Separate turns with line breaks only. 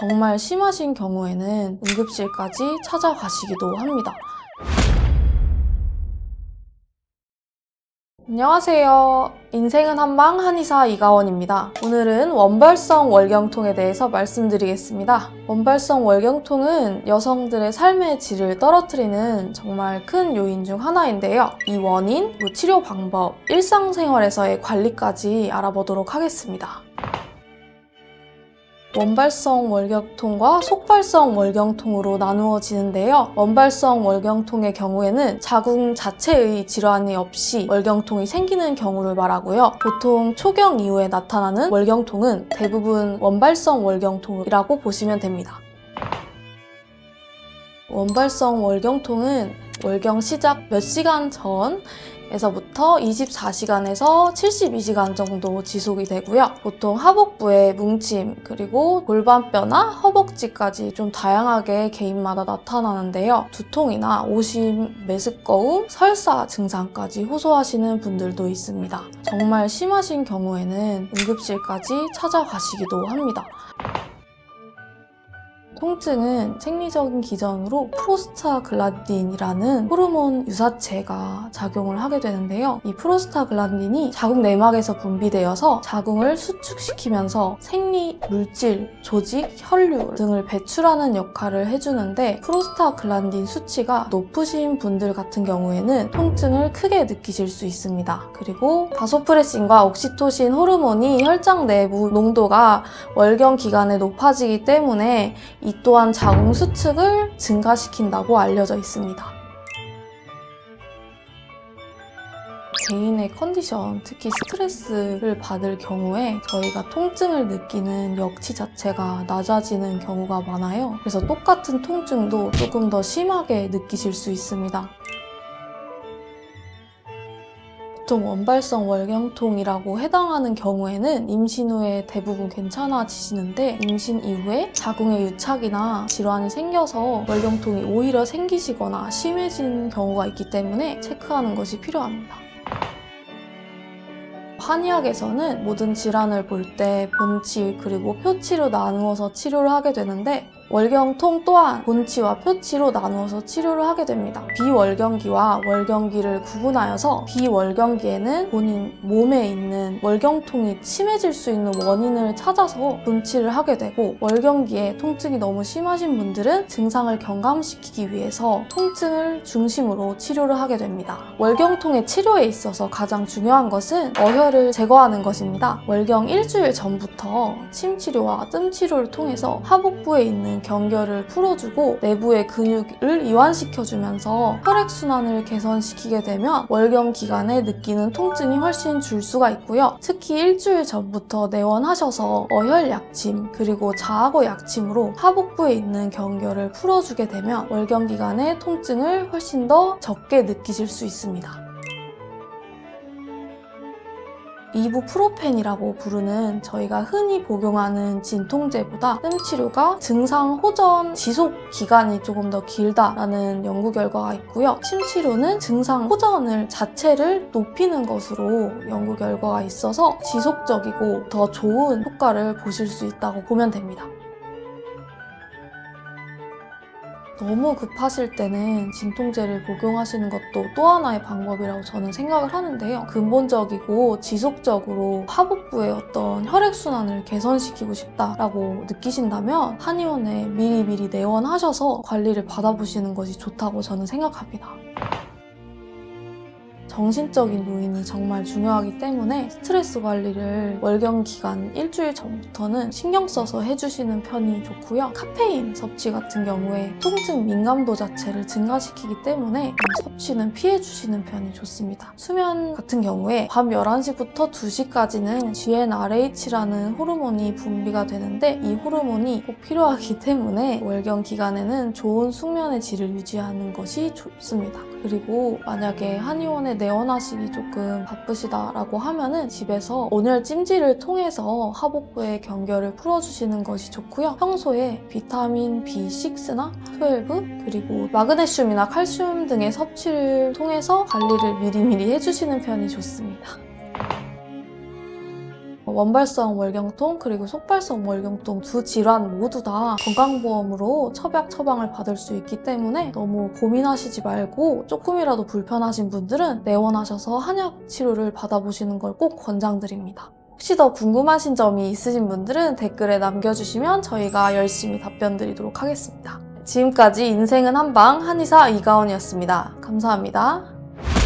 정말 심하신 경우에는 응급실까지 찾아가시기도 합니다. 안녕하세요. 인생은 한방 한의사 이가원입니다. 오늘은 원발성 월경통에 대해서 말씀드리겠습니다. 원발성 월경통은 여성들의 삶의 질을 떨어뜨리는 정말 큰 요인 중 하나인데요. 이 원인, 치료 방법, 일상생활에서의 관리까지 알아보도록 하겠습니다. 원발성 월경통과 속발성 월경통으로 나누어지는데요. 원발성 월경통의 경우에는 자궁 자체의 질환이 없이 월경통이 생기는 경우를 말하고요. 보통 초경 이후에 나타나는 월경통은 대부분 원발성 월경통이라고 보시면 됩니다. 원발성 월경통은 월경 시작 몇 시간 전에서부터 24시간에서 72시간 정도 지속이 되고요. 보통 하복부의 뭉침, 그리고 골반뼈나 허벅지까지 좀 다양하게 개인마다 나타나는데요. 두통이나 오심, 메스꺼움, 설사 증상까지 호소하시는 분들도 있습니다. 정말 심하신 경우에는 응급실까지 찾아가시기도 합니다. 통증은 생리적인 기전으로 프로스타글란딘이라는 호르몬 유사체가 작용을 하게 되는데요. 이 프로스타글란딘이 자궁 내막에서 분비되어서 자궁을 수축시키면서 생리 물질, 조직, 혈류 등을 배출하는 역할을 해주는데, 프로스타글란딘 수치가 높으신 분들 같은 경우에는 통증을 크게 느끼실 수 있습니다. 그리고 바소프레신과 옥시토신 호르몬이 혈장 내부 농도가 월경 기간에 높아지기 때문에 이 또한 자궁 수축을 증가시킨다고 알려져 있습니다. 개인의 컨디션, 특히 스트레스를 받을 경우에 저희가 통증을 느끼는 역치 자체가 낮아지는 경우가 많아요. 그래서 똑같은 통증도 조금 더 심하게 느끼실 수 있습니다. 보통 원발성 월경통이라고 해당하는 경우에는 임신 후에 대부분 괜찮아지시는데, 임신 이후에 자궁에 유착이나 질환이 생겨서 월경통이 오히려 생기시거나 심해진 경우가 있기 때문에 체크하는 것이 필요합니다. 한의학에서는 모든 질환을 볼 때 본치 그리고 표치로 나누어서 치료를 하게 되는데, 월경통 또한 본치와 표치로 나누어서 치료를 하게 됩니다. 비월경기와 월경기를 구분하여서 비월경기에는 본인 몸에 있는 월경통이 심해질 수 있는 원인을 찾아서 분치를 하게 되고, 월경기에 통증이 너무 심하신 분들은 증상을 경감시키기 위해서 통증을 중심으로 치료를 하게 됩니다. 월경통의 치료에 있어서 가장 중요한 것은 어혈을 제거하는 것입니다. 월경 일주일 전부터 침치료와 뜸치료를 통해서 하복부에 있는 경결을 풀어주고 내부의 근육을 이완시켜주면서 혈액순환을 개선시키게 되면 월경 기간에 느끼는 통증이 훨씬 줄 수가 있고요. 특히 일주일 전부터 내원하셔서 어혈 약침 그리고 자악어 약침으로 하복부에 있는 경결을 풀어주게 되면 월경 기간의 통증을 훨씬 더 적게 느끼실 수 있습니다. 이부프로펜이라고 부르는 저희가 흔히 복용하는 진통제보다 뜸치료가 증상 호전 지속 기간이 조금 더 길다라는 연구 결과가 있고요. 침치료는 증상 호전을 자체를 높이는 것으로 연구 결과가 있어서 지속적이고 더 좋은 효과를 보실 수 있다고 보면 됩니다. 너무 급하실 때는 진통제를 복용하시는 것도 또 하나의 방법이라고 저는 생각을 하는데요. 근본적이고 지속적으로 하복부의 어떤 혈액순환을 개선시키고 싶다라고 느끼신다면 한의원에 미리미리 내원하셔서 관리를 받아보시는 것이 좋다고 저는 생각합니다. 정신적인 요인이 정말 중요하기 때문에 스트레스 관리를 월경 기간 일주일 전부터는 신경 써서 해주시는 편이 좋고요. 카페인 섭취 같은 경우에 통증 민감도 자체를 증가시키기 때문에 섭취는 피해주시는 편이 좋습니다. 수면 같은 경우에 밤 11시부터 2시까지는 GnRH라는 호르몬이 분비가 되는데, 이 호르몬이 꼭 필요하기 때문에 월경 기간에는 좋은 숙면의 질을 유지하는 것이 좋습니다. 그리고 만약에 한의원에 내원하시기 조금 바쁘시다라고 하면은 집에서 온열 찜질을 통해서 하복부의 경결을 풀어주시는 것이 좋고요. 평소에 비타민 B6나 12 그리고 마그네슘이나 칼슘 등의 섭취를 통해서 관리를 미리미리 해주시는 편이 좋습니다. 원발성 월경통 그리고 속발성 월경통 두 질환 모두 다 건강보험으로 처약 처방을 받을 수 있기 때문에 너무 고민하시지 말고 조금이라도 불편하신 분들은 내원하셔서 한약 치료를 받아보시는 걸 꼭 권장드립니다. 혹시 더 궁금하신 점이 있으신 분들은 댓글에 남겨주시면 저희가 열심히 답변 드리도록 하겠습니다. 지금까지 인생은 한방 한의사 이가원이었습니다. 감사합니다.